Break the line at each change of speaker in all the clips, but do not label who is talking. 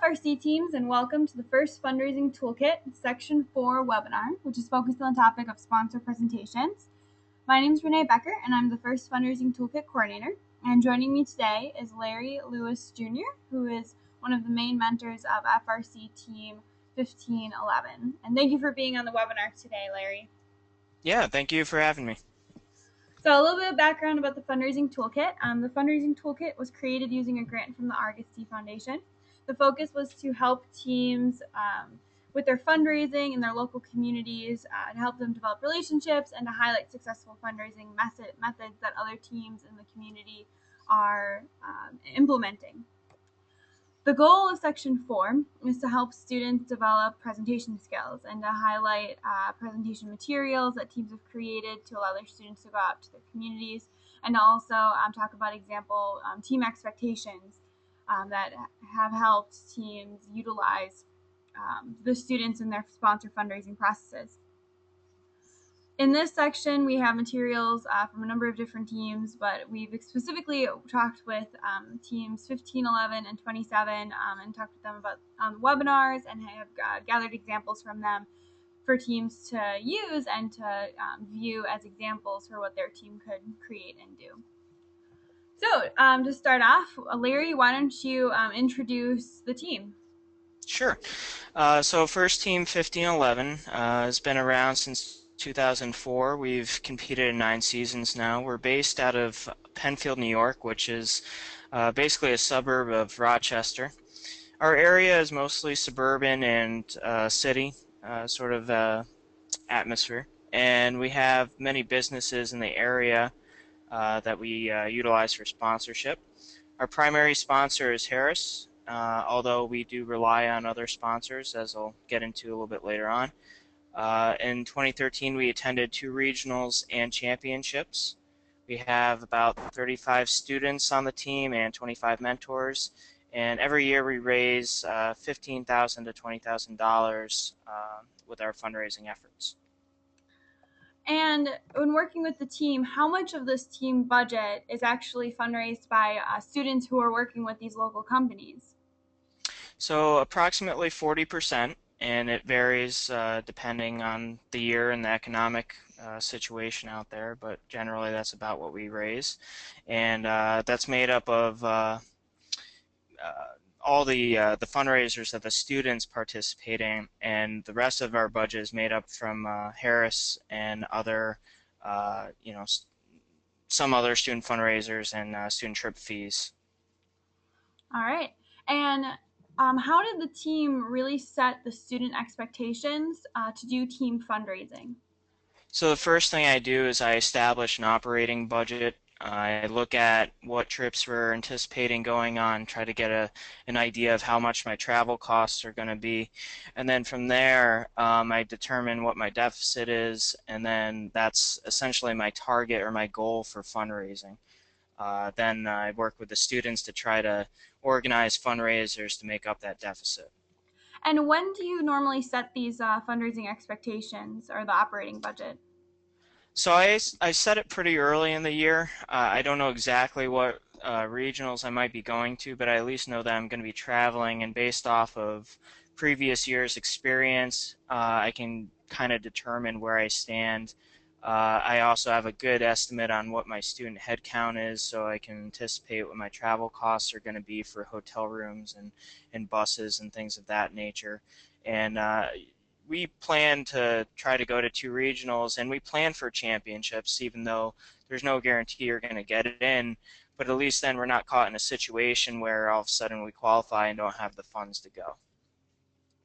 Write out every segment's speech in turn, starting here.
FRC teams, and welcome to the first Fundraising Toolkit Section 4 webinar, which is focused on the topic of sponsor presentations. My name is Renee Becker, and I'm the first Fundraising Toolkit coordinator. And joining me today is Larry Lewis Jr., who is one of the main mentors of FRC Team 1511. And thank you for being on the webinar today, Larry.
Yeah, thank you for having me.
So a little bit of background about the Fundraising Toolkit. The Fundraising Toolkit was created using a grant from the Argus T Foundation. The focus was to help teams with their fundraising in their local communities, to help them develop relationships and to highlight successful fundraising methods that other teams in the community are implementing. The goal of Section 4 is to help students develop presentation skills and to highlight presentation materials that teams have created to allow their students to go out to their communities, and to also talk about example team expectations that have helped teams utilize the students in their sponsor fundraising processes. In this section, we have materials from a number of different teams, but we've specifically talked with teams 15, 11, and 27 and talked with them about webinars and have gathered examples from them for teams to use and to view as examples for what their team could create and do. So to start off, Larry, why don't you introduce the team?
Sure. So First Team 1511 has been around since 2004. We've competed in 9 seasons now. We're based out of Penfield, New York, which is basically a suburb of Rochester. Our area is mostly suburban and city sort of atmosphere, and we have many businesses in the area that we utilize for sponsorship. Our primary sponsor is Harris, although we do rely on other sponsors, as I'll get into a little bit later on. In 2013, we attended 2 regionals and championships. We have about 35 students on the team and 25 mentors, and every year we raise $15,000 to $20,000 with our fundraising efforts.
And when working with the team, how much of this team budget is actually fundraised by students who are working with these local companies?
So approximately 40%, and it varies depending on the year and the economic situation out there, but generally that's about what we raise. And that's made up of all the fundraisers that the students participate in, and the rest of our budget is made up from Harris and other, some other student fundraisers and student trip fees.
All right. And how did the team really set the student expectations to do team fundraising?
So the first thing I do is I establish an operating budget. I look at what trips we're anticipating going on, try to get an idea of how much my travel costs are going to be, and then from there I determine what my deficit is, and then that's essentially my target or my goal for fundraising. Then I work with the students to try to organize fundraisers to make up that deficit.
And when do you normally set these fundraising expectations or the operating budget?
So I set it pretty early in the year. I don't know exactly what regionals I might be going to, but I at least know that I'm going to be traveling, and based off of previous year's experience, I can kind of determine where I stand. I also have a good estimate on what my student head count is, so I can anticipate what my travel costs are going to be for hotel rooms and buses and things of that nature. And we plan to try to go to 2 regionals, and we plan for championships, even though there's no guarantee you're going to get it in. But at least then we're not caught in a situation where all of a sudden we qualify and don't have the funds to go.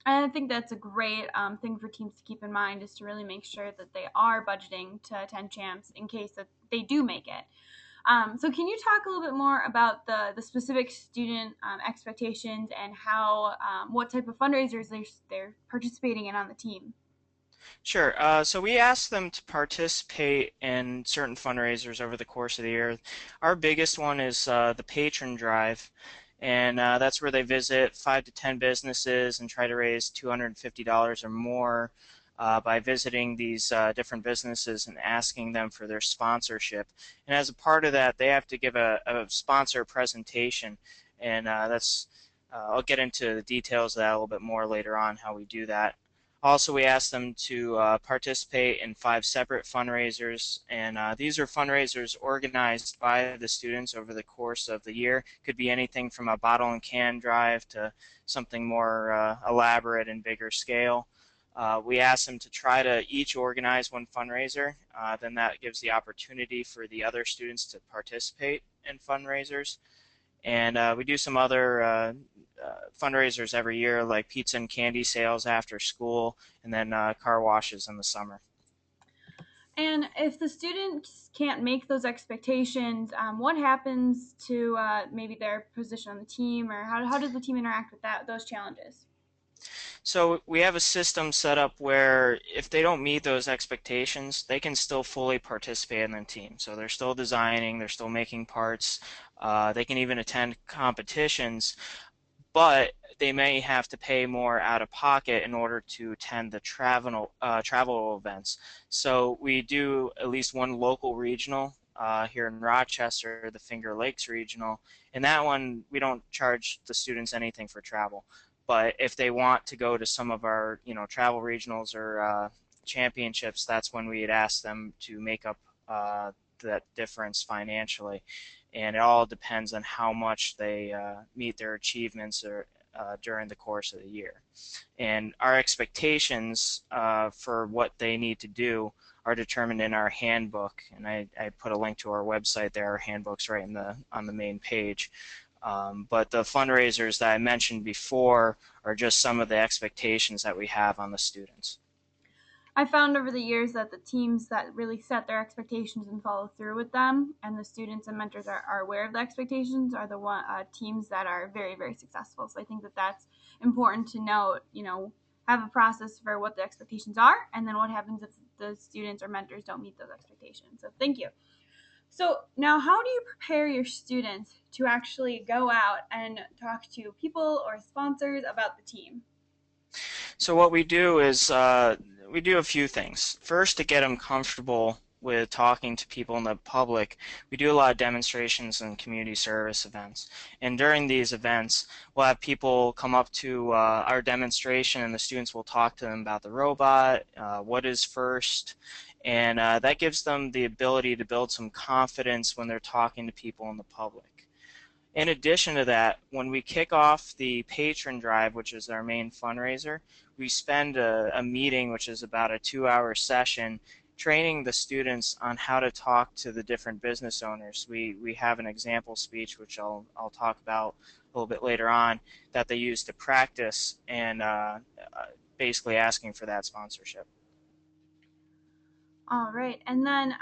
And I think that's a great thing for teams to keep in mind, is to really make sure that they are budgeting to attend champs in case that they do make it. So can you talk a little bit more about the specific student expectations and how what type of fundraisers they're participating in on the team?
Sure. So we asked them to participate in certain fundraisers over the course of the year. Our biggest one is the Patron Drive, and that's where they visit 5 to 10 businesses and try to raise $250 or more by visiting these different businesses and asking them for their sponsorship. And as a part of that, they have to give a sponsor presentation, and that's I'll get into the details of that a little bit more later on, how we do that. Also, we asked them to participate in 5 separate fundraisers, and these are fundraisers organized by the students over the course of the year. Could be anything from a bottle and can drive to something more elaborate and bigger scale. We asked them to try to each organize one fundraiser. Then that gives the opportunity for the other students to participate in fundraisers. And we do some other fundraisers every year, like pizza and candy sales after school, and then car washes in the summer.
And if the students can't make those expectations, what happens to maybe their position on the team, or how does the team interact with those challenges?
So we have a system set up where if they don't meet those expectations, they can still fully participate in the team. So they're still designing, they're still making parts, they can even attend competitions, but they may have to pay more out of pocket in order to attend the travel events. So we do at least one local regional here in Rochester, the Finger Lakes Regional, and that one we don't charge the students anything for travel. But if they want to go to some of our, travel regionals or championships, that's when we'd ask them to make up that difference financially, and it all depends on how much they meet their achievements or during the course of the year. And our expectations for what they need to do are determined in our handbook, and I put a link to our website there. Our handbook's right on the main page. But the fundraisers that I mentioned before are just some of the expectations that we have on the students.
I found over the years that the teams that really set their expectations and follow through with them, and the students and mentors are aware of the expectations, are the teams that are very, very successful. So I think that that's important to note. Have a process for what the expectations are, and then what happens if the students or mentors don't meet those expectations. So thank you. So now, how do you prepare your students to actually go out and talk to people or sponsors about the team?
So what we do is we do a few things. First, to get them comfortable with talking to people in the public, we do a lot of demonstrations and community service events. And during these events, we'll have people come up to our demonstration, and the students will talk to them about the robot, what is FIRST, and that gives them the ability to build some confidence when they're talking to people in the public. In addition to that, when we kick off the patron drive, which is our main fundraiser, we spend a meeting, which is about a 2-hour session, training the students on how to talk to the different business owners. We have an example speech, which I'll talk about a little bit later on, that they use to practice and basically asking for that sponsorship.
All right, and then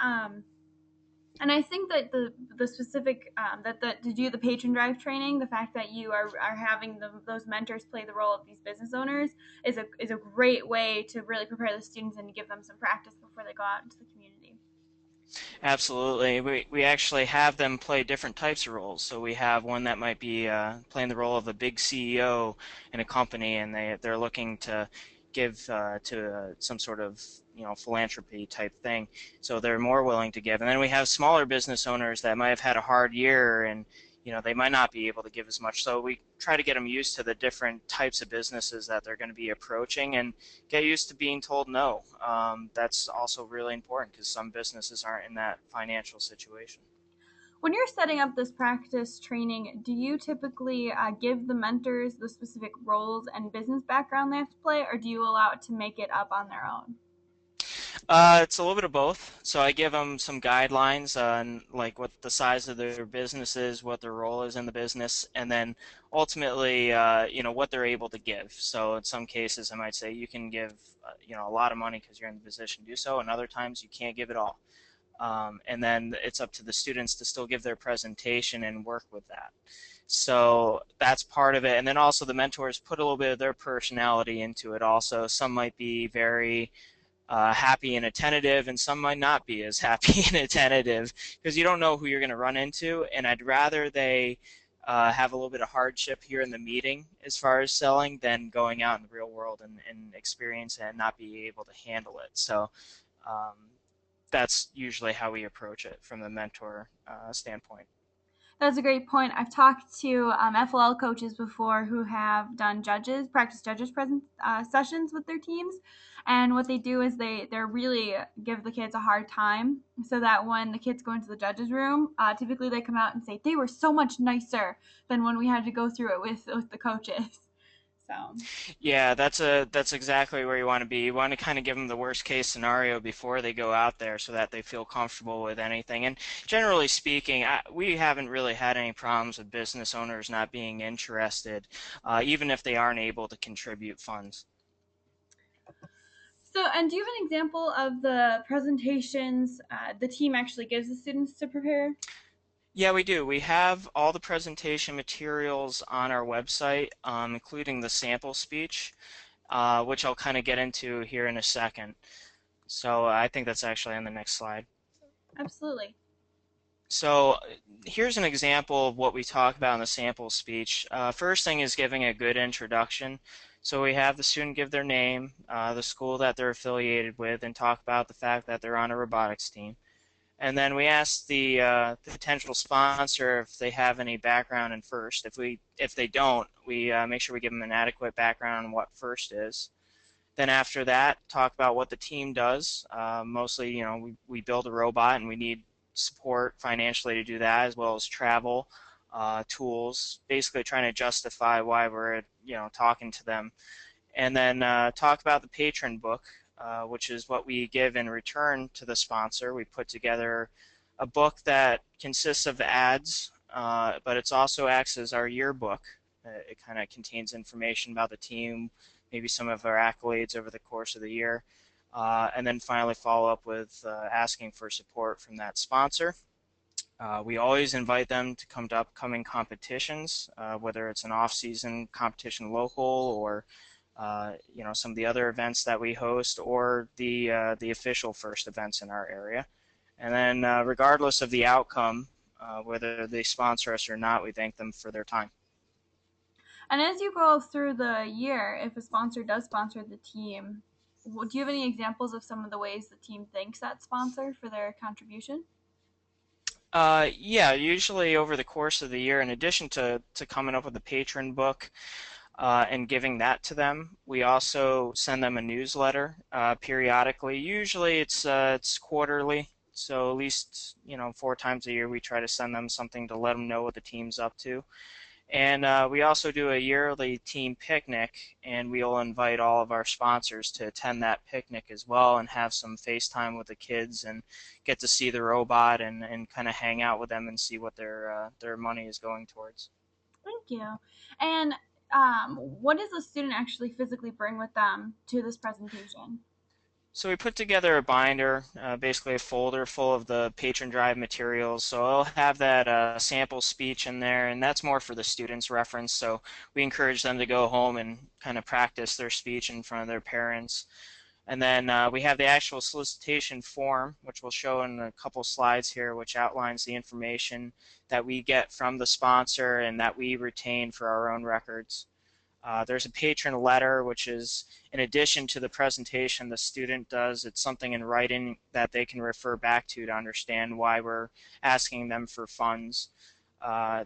and I think that the specific that to do the patron drive training, the fact that you are having those mentors play the role of these business owners is a great way to really prepare the students and to give them some practice before they go out into the community.
Absolutely. We actually have them play different types of roles. So we have one that might be playing the role of a big CEO in a company, and they're looking to give to some sort of philanthropy type thing. So they're more willing to give. And then we have smaller business owners that might have had a hard year, and they might not be able to give as much. So we try to get them used to the different types of businesses that they're going to be approaching, and get used to being told no. That's also really important because some businesses aren't in that financial situation.
When you're setting up this practice training, do you typically give the mentors the specific roles and business background they have to play, or do you allow it to make it up on their own?
It's a little bit of both. So I give them some guidelines on like what the size of their business is, what their role is in the business, and then ultimately, what they're able to give. So in some cases, I might say you can give, a lot of money because you're in the position to do so, and other times you can't give it all. And then it's up to the students to still give their presentation and work with that. So that's part of it. And then also the mentors put a little bit of their personality into it also. Some might be very happy and attentive, and some might not be as happy and attentive because you don't know who you're going to run into. And I'd rather they have a little bit of hardship here in the meeting as far as selling than going out in the real world and experience it and not be able to handle it. So um, that's usually how we approach it from the mentor standpoint.
That's a great point. I've talked to FLL coaches before who have done practice judges present sessions with their teams, and what they do is they really give the kids a hard time, so that when the kids go into the judges room, typically they come out and say they were so much nicer than when we had to go through it with the coaches. So
Yeah, that's exactly where you want to be. You want to kind of give them the worst case scenario before they go out there so that they feel comfortable with anything. And generally speaking, we haven't really had any problems with business owners not being interested, even if they aren't able to contribute funds.
and do you have an example of the presentations the team actually gives the students to prepare?
Yeah, we do. We have all the presentation materials on our website, including the sample speech, which I'll kind of get into here in a second. So I think that's actually on the next slide.
Absolutely.
So here's an example of what we talk about in the sample speech. First thing is giving a good introduction. So we have the student give their name, the school that they're affiliated with, and talk about the fact that they're on a robotics team. And then we ask the potential sponsor if they have any background in FIRST. If they don't, we make sure we give them an adequate background on what FIRST is. Then after that, talk about what the team does. Mostly, we build a robot and we need support financially to do that, as well as travel, tools, basically trying to justify why we're, talking to them. And then talk about the patron book, which is what we give in return to the sponsor. We put together a book that consists of ads, but it also acts as our yearbook. It kind of contains information about the team, maybe some of our accolades over the course of the year, and then finally follow up with asking for support from that sponsor. We always invite them to come to upcoming competitions, whether it's an off-season competition local or some of the other events that we host or the official FIRST events in our area. And then regardless of the outcome, whether they sponsor us or not, we thank them for their time.
And as you go through the year, if a sponsor does sponsor the team, do you have any examples of some of the ways the team thanks that sponsor for their contribution?
Yeah, usually over the course of the year, in addition to coming up with a patron book and giving that to them, we also send them a newsletter periodically. Usually it's quarterly, so at least 4 times a year we try to send them something to let them know what the team's up to. And we also do a yearly team picnic, and we'll invite all of our sponsors to attend that picnic as well and have some FaceTime with the kids and get to see the robot and kind of hang out with them and see what their money is going towards.
Thank you. And what does the student actually physically bring with them to this presentation?
So we put together a binder, basically a folder full of the patron drive materials. So I'll have that sample speech in there, and that's more for the students' reference. So we encourage them to go home and kind of practice their speech in front of their parents. And then we have the actual solicitation form, which we'll show in a couple slides here, which outlines the information that we get from the sponsor and that we retain for our own records. There's a patron letter, which is in addition to the presentation the student does. It's something in writing that they can refer back to understand why we're asking them for funds.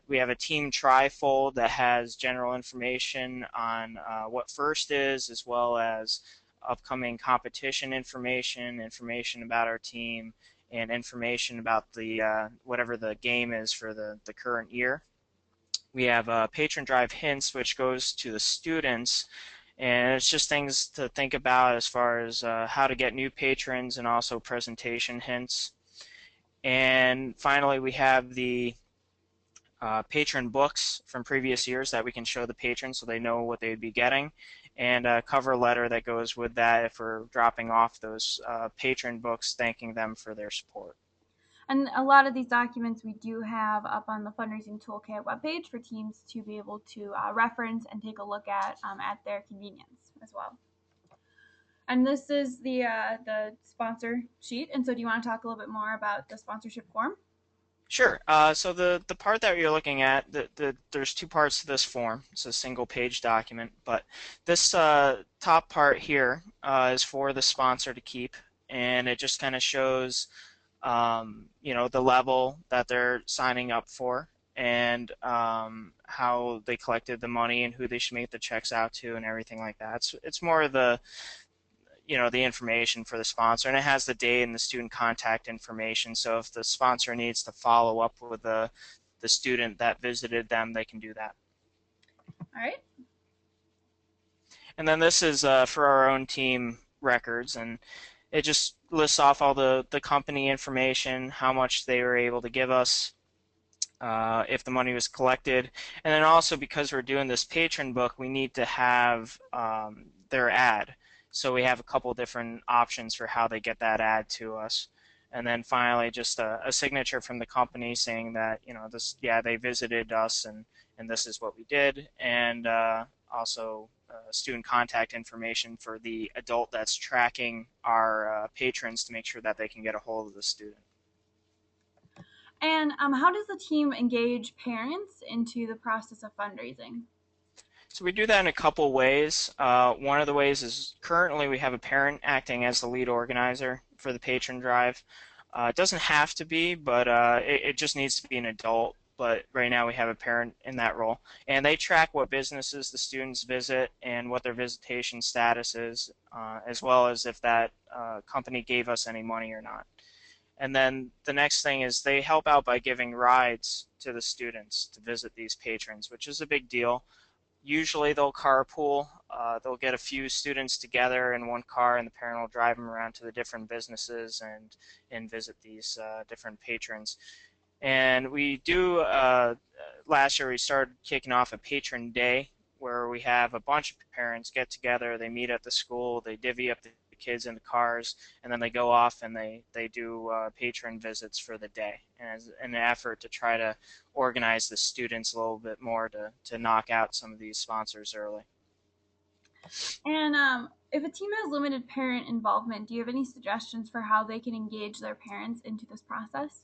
We have a team trifold that has general information on what FIRST is, as well as upcoming competition information about our team, and information about the whatever the game is for the current year. We have patron drive hints, which goes to the students, and it's just things to think about as far as how to get new patrons and also presentation hints. And finally, we have the patron books from previous years that we can show the patrons so they know what they'd be getting, and a cover letter that goes with that if we're dropping off those patron books, thanking them for their support.
And a lot of these documents we do have up on the Fundraising Toolkit webpage for teams to be able to reference and take a look at their convenience as well. And this is the sponsor sheet. And so, do you want to talk a little bit more about the sponsorship form?
Sure. So the part that you're looking at, there's 2 parts to this form. It's a single page document, but this top part here is for the sponsor to keep, and it just kind of shows, the level that they're signing up for. and how they collected the money and who they should make the checks out to and everything like that. It's more of the the information for the sponsor, and it has the date and the student contact information. So if the sponsor needs to follow up with the student that visited them, they can do that.
All right.
And then this is for our own team records, and it just lists off all the company information, how much they were able to give us, if the money was collected. And then also, because we're doing this patron book, we need to have their ad. So we have a couple different options for how they get that ad to us. And then finally, just a signature from the company saying that, this, yeah, they visited us, and this is what we did. And also student contact information for the adult that's tracking our patrons to make sure that they can get a hold of the student.
And how does the team engage parents into the process of fundraising?
So we do that in a couple ways. One of the ways is currently we have a parent acting as the lead organizer for the patron drive. It doesn't have to be, but it just needs to be an adult. But right now we have a parent in that role. And they track what businesses the students visit and what their visitation status is, as well as if that company gave us any money or not. And then the next thing is they help out by giving rides to the students to visit these patrons, which is a big deal. Usually they'll carpool. They'll get a few students together in one car, and the parent will drive them around to the different businesses and visit these different patrons. And we do, last year we started kicking off a patron day where we have a bunch of parents get together, they meet at the school, they divvy up the kids in the cars, and then they go off and they do patron visits for the day. And as an effort to try to organize the students a little bit more to knock out some of these sponsors early.
And if a team has limited parent involvement, do you have any suggestions for how they can engage their parents into this process?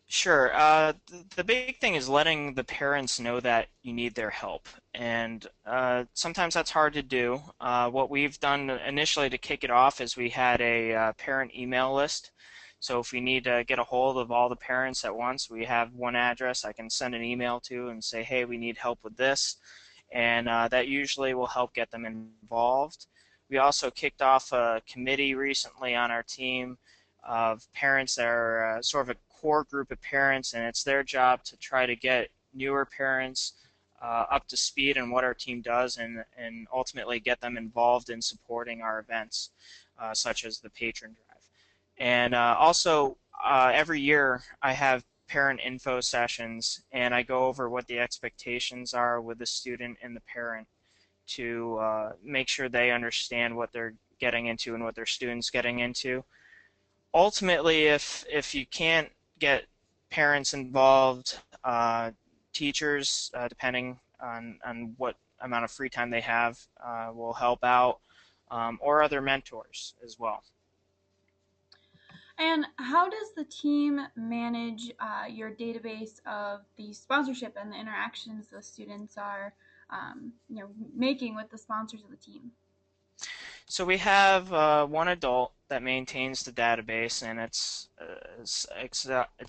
Sure. The big thing is letting the parents know that you need their help. And sometimes that's hard to do. What we've done initially to kick it off is we had a parent email list. So if we need to get a hold of all the parents at once, we have one address I can send an email to and say, hey, we need help with this. And that usually will help get them involved. We also kicked off a committee recently on our team of parents that are sort of a core group of parents, and it's their job to try to get newer parents up to speed on what our team does, and ultimately get them involved in supporting our events, such as the patron drive. And also, every year I have parent info sessions, and I go over what the expectations are with the student and the parent to make sure they understand what they're getting into and what their students getting into. Ultimately, if you can't get parents involved, teachers, depending on what amount of free time they have, will help out, or other mentors as well.
And how does the team manage your database of the sponsorship and the interactions the students are, making with the sponsors of the team?
So we have one adult that maintains the database, and it's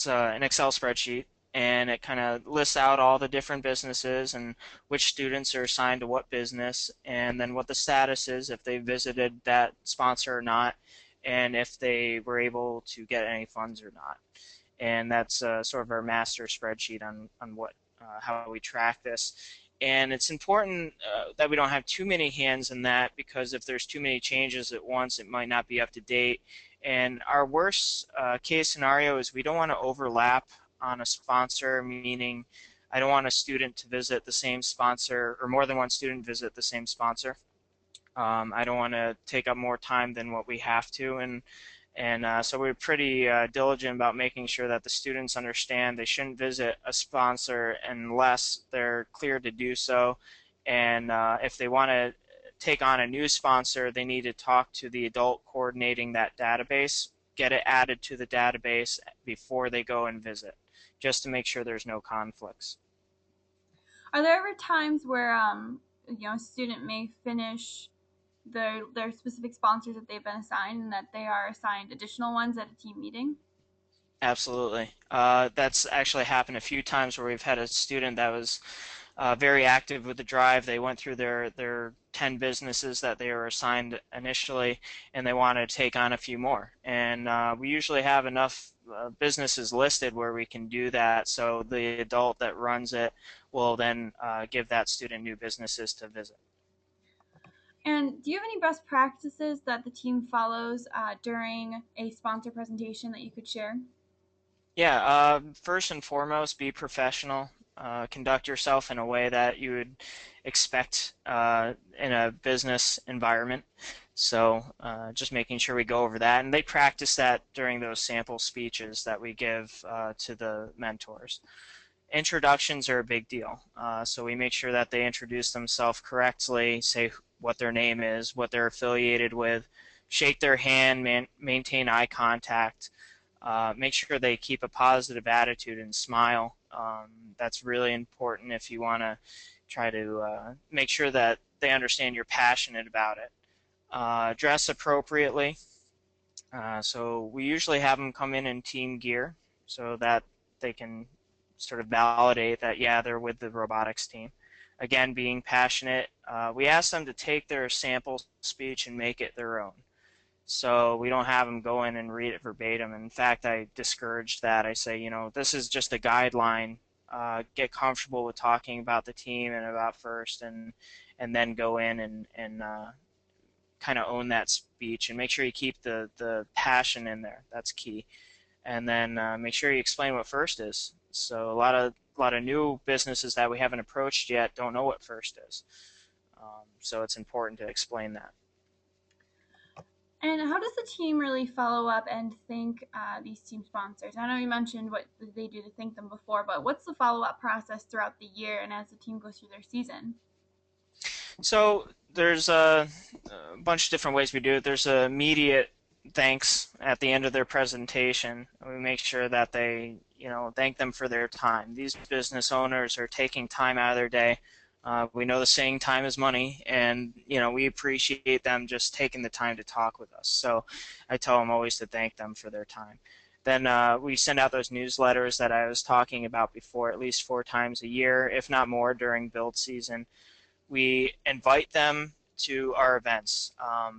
an Excel spreadsheet, and it kind of lists out all the different businesses and which students are assigned to what business, and then what the status is if they visited that sponsor or not, and if they were able to get any funds or not. And that's sort of our master spreadsheet on what how we track this. And it's important that we don't have too many hands in that, because if there's too many changes at once, it might not be up to date. And our worst case scenario is we don't want to overlap on a sponsor, meaning I don't want a student to visit the same sponsor, or more than one student visit the same sponsor. I don't want to take up more time than what we have to, and so we're pretty diligent about making sure that the students understand they shouldn't visit a sponsor unless they're cleared to do so. And if they want to take on a new sponsor, they need to talk to the adult coordinating that database, get it added to the database before they go and visit, just to make sure there's no conflicts.
Are there ever times where a student may finish their specific sponsors that they've been assigned, and that they are assigned additional ones at a team meeting?
Absolutely. That's actually happened a few times where we've had a student that was very active with the drive. They went through their 10 businesses that they were assigned initially, and they wanted to take on a few more. And we usually have enough businesses listed where we can do that. So the adult that runs it will then give that student new businesses to visit.
And do you have any best practices that the team follows during a sponsor presentation that you could share?
Yeah, first and foremost, be professional. Conduct yourself in a way that you would expect in a business environment. So, just making sure we go over that. And they practice that during those sample speeches that we give to the mentors. Introductions are a big deal. So, we make sure that they introduce themselves correctly, say what their name is, what they're affiliated with, shake their hand, maintain eye contact, make sure they keep a positive attitude and smile. That's really important if you want to try to make sure that they understand you're passionate about it. Dress appropriately. So we usually have them come in team gear so that they can sort of validate that, yeah, they're with the robotics team. Again, being passionate. We ask them to take their sample speech and make it their own. So we don't have them go in and read it verbatim. In fact, I discourage that. I say, this is just a guideline. Get comfortable with talking about the team and about first, and then go in and kind of own that speech and make sure you keep the passion in there. That's key. And then make sure you explain what first is. So a lot of new businesses that we haven't approached yet don't know what first is. So it's important to explain that.
And how does the team really follow up and thank these team sponsors? I know you mentioned what they do to thank them before, but what's the follow up process throughout the year and as the team goes through their season?
So there's a bunch of different ways we do it. There's a immediate thanks at the end of their presentation. We make sure that they, thank them for their time. These business owners are taking time out of their day. We know the saying, time is money, and we appreciate them just taking the time to talk with us. So I tell them always to thank them for their time. Then we send out those newsletters that I was talking about before, at least 4 times a year, if not more, during build season. We invite them to our events.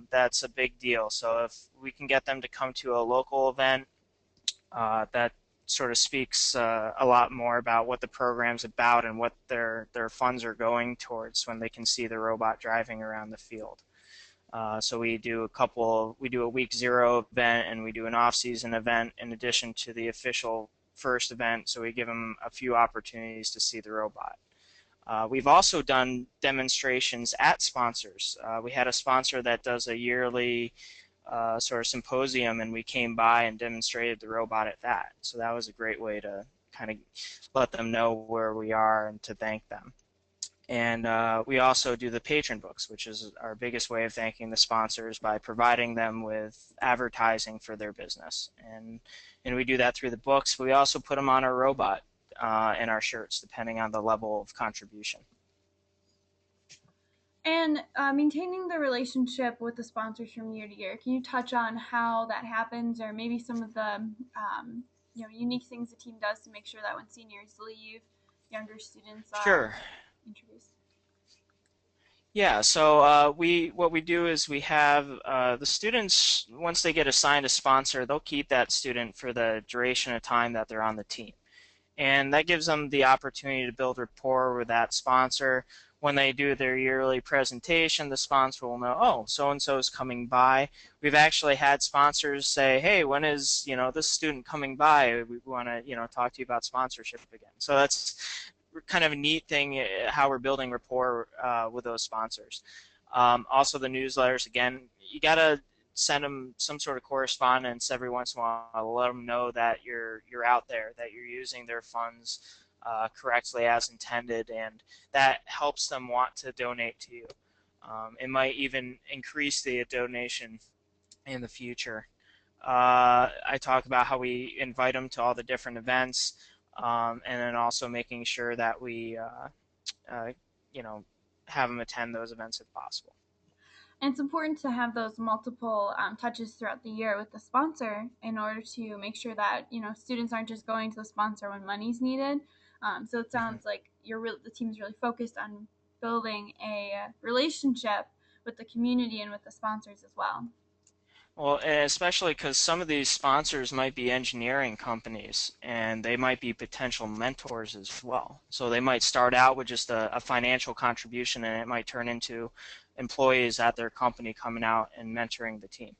That's a big deal. So if we can get them to come to a local event, that sort of speaks a lot more about what the program's about and what their funds are going towards when they can see the robot driving around the field. So we do a week zero event and we do an off-season event in addition to the official first event. So we give them a few opportunities to see the robot. We've also done demonstrations at sponsors. We had a sponsor that does a yearly sort of symposium, and we came by and demonstrated the robot at that. So that was a great way to kind of let them know where we are and to thank them. And we also do the patron books, which is our biggest way of thanking the sponsors by providing them with advertising for their business. And we do that through the books. We also put them on our robot in our shirts, depending on the level of contribution.
And maintaining the relationship with the sponsors from year to year, can you touch on how that happens, or maybe some of the unique things the team does to make sure that when seniors leave, younger students are
Sure.
introduced?
Yeah, so we what we do is we have the students, once they get assigned a sponsor, they'll keep that student for the duration of time that they're on the team. And that gives them the opportunity to build rapport with that sponsor. When they do their yearly presentation, the sponsor will know, oh, so and so is coming by. We've actually had sponsors say, hey, when is this student coming by? We want to talk to you about sponsorship again. So that's kind of a neat thing, how we're building rapport with those sponsors. Also, the newsletters, again, you got to send them some sort of correspondence every once in a while to let them know that you're out there, that you're using their funds correctly as intended, and that helps them want to donate to you. It might even increase the donation in the future. I talk about how we invite them to all the different events, and then also making sure that we, uh, you know, have them attend those events if possible.
And it's important to have those multiple touches throughout the year with the sponsor in order to make sure that students aren't just going to the sponsor when money's needed. So it
Mhm.
sounds like the team's really focused on building a relationship with the community and with the sponsors as well.
Well, and especially because some of these sponsors might be engineering companies and they might be potential mentors as well. So they might start out with just a financial contribution and it might turn into employees at their company coming out and mentoring the team.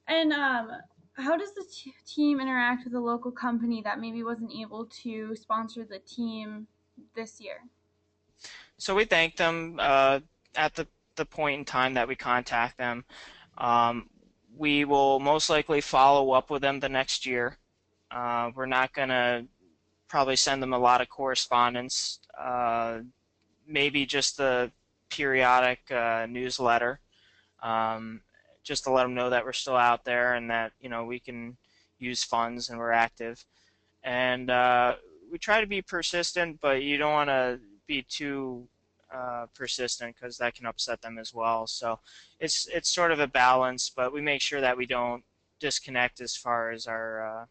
And how does the team interact with a local company that maybe wasn't able to sponsor the team this year?
So we thank them at the point in time that we contact them. Um, we will most likely follow up with them the next year. We're not going to probably send them a lot of correspondence, maybe just the periodic newsletter, um, just to let them know that we're still out there and that we can use funds and we're active. And we try to be persistent, but you don't want to be too persistent because that can upset them as well. So it's sort of a balance, but we make sure that we don't disconnect as far as our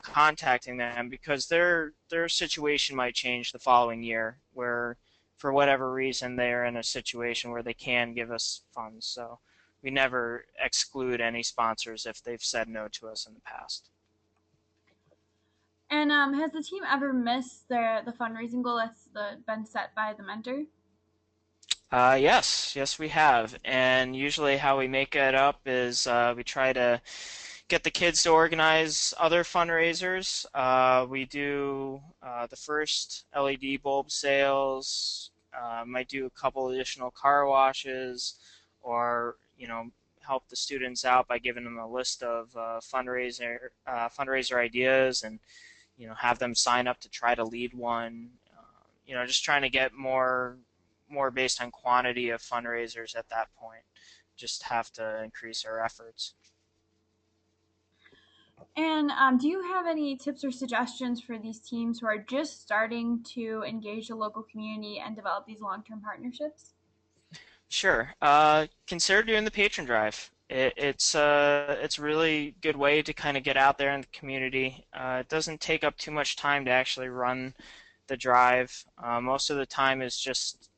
contacting them because their situation might change the following year, where for whatever reason they're in a situation where they can give us funds. So we never exclude any sponsors if they've said no to us in the past.
And has the team ever missed the fundraising goal been set by the mentor?
Yes, we have. And usually how we make it up is we try to get the kids to organize other fundraisers. We do the first LED bulb sales, might do a couple additional car washes, or help the students out by giving them a list of fundraiser ideas, and have them sign up to try to lead one. Just trying to get more based on quantity of fundraisers at that point. Just have to increase our efforts.
And do you have any tips or suggestions for these teams who are just starting to engage the local community and develop these long-term partnerships?
Sure. Consider doing the patron drive. It's a really good way to kind of get out there in the community. It doesn't take up too much time to actually run the drive. Most of the time is just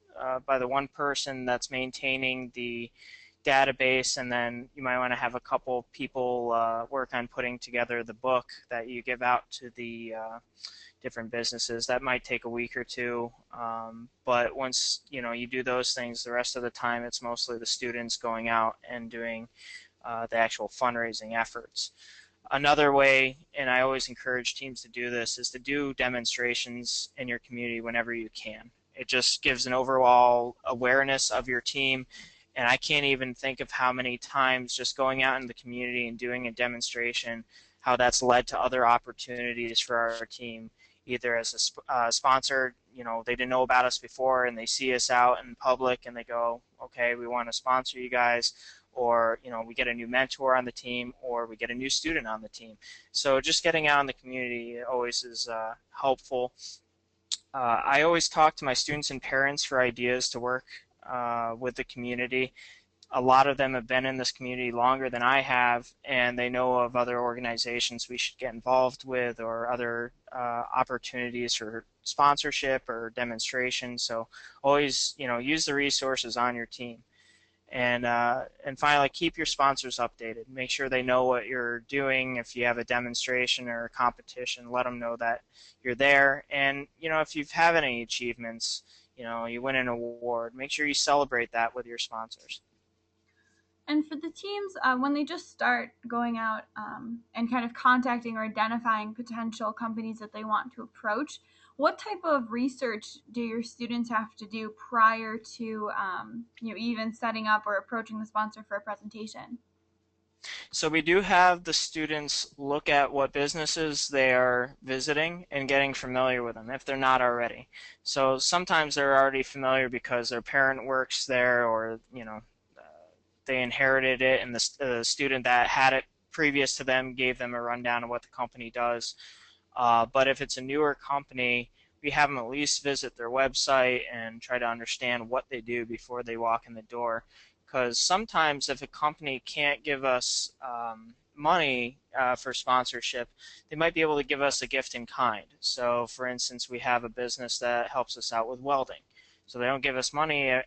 by the one person that's maintaining the database, and then you might want to have a couple people work on putting together the book that you give out to the different businesses. That might take a week or two, but once you do those things, the rest of the time it's mostly the students going out and doing the actual fundraising efforts. Another way, and I always encourage teams to do this, is to do demonstrations in your community whenever you can. It just gives an overall awareness of your team. And I can't even think of how many times just going out in the community and doing a demonstration, how that's led to other opportunities for our team, either as a sponsor, they didn't know about us before and they see us out in public and they go, okay, we want to sponsor you guys, or we get a new mentor on the team, or we get a new student on the team. So just getting out in the community always is helpful. I always talk to my students and parents for ideas to work with the community. A lot of them have been in this community longer than I have, and they know of other organizations we should get involved with, or other opportunities for sponsorship or demonstration. So always, use the resources on your team. And finally, keep your sponsors updated. Make sure they know what you're doing. If you have a demonstration or a competition, let them know that you're there. And if you have any achievements, you win an award, make sure you celebrate that with your sponsors.
And for the teams, when they just start going out and kind of contacting or identifying potential companies that they want to approach, what type of research do your students have to do prior to even setting up or approaching the sponsor for a presentation?
So we do have the students look at what businesses they are visiting and getting familiar with them if they're not already. So sometimes they're already familiar because their parent works there, or they inherited it, and the student that had it previous to them gave them a rundown of what the company does. But if it's a newer company, we we have them at least visit their website and try to understand what they do before they walk in the door. Because sometimes if a company can't give us money for sponsorship, they might be able to give us a gift in kind. So, for instance, we have a business that helps us out with welding. So they don't give us money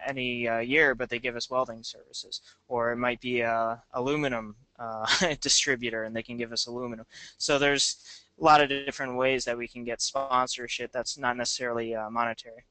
any year, but they give us welding services. Or it might be a aluminum distributor, and they can give us aluminum. So there's a lot of different ways that we can get sponsorship that's not necessarily monetary.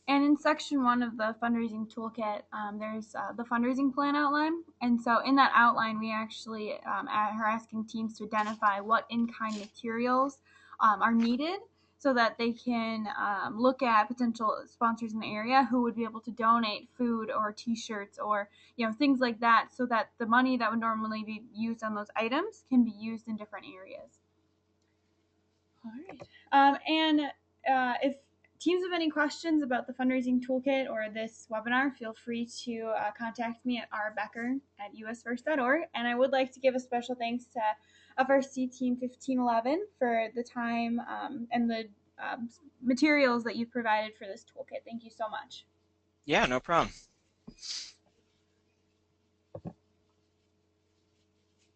And in section one of the fundraising toolkit, there's the fundraising plan outline. And so in that outline, we actually are asking teams to identify what in-kind materials are needed so that they can look at potential sponsors in the area who would be able to donate food or t-shirts or things like that, so that the money that would normally be used on those items can be used in different areas. All right. And if teams have any questions about the fundraising toolkit or this webinar, feel free to contact me at rbecker@usfirst.org. And I would like to give a special thanks to FRC Team 1511 for the time and the materials that you've provided for this toolkit. Thank you so much.
Yeah, no problem.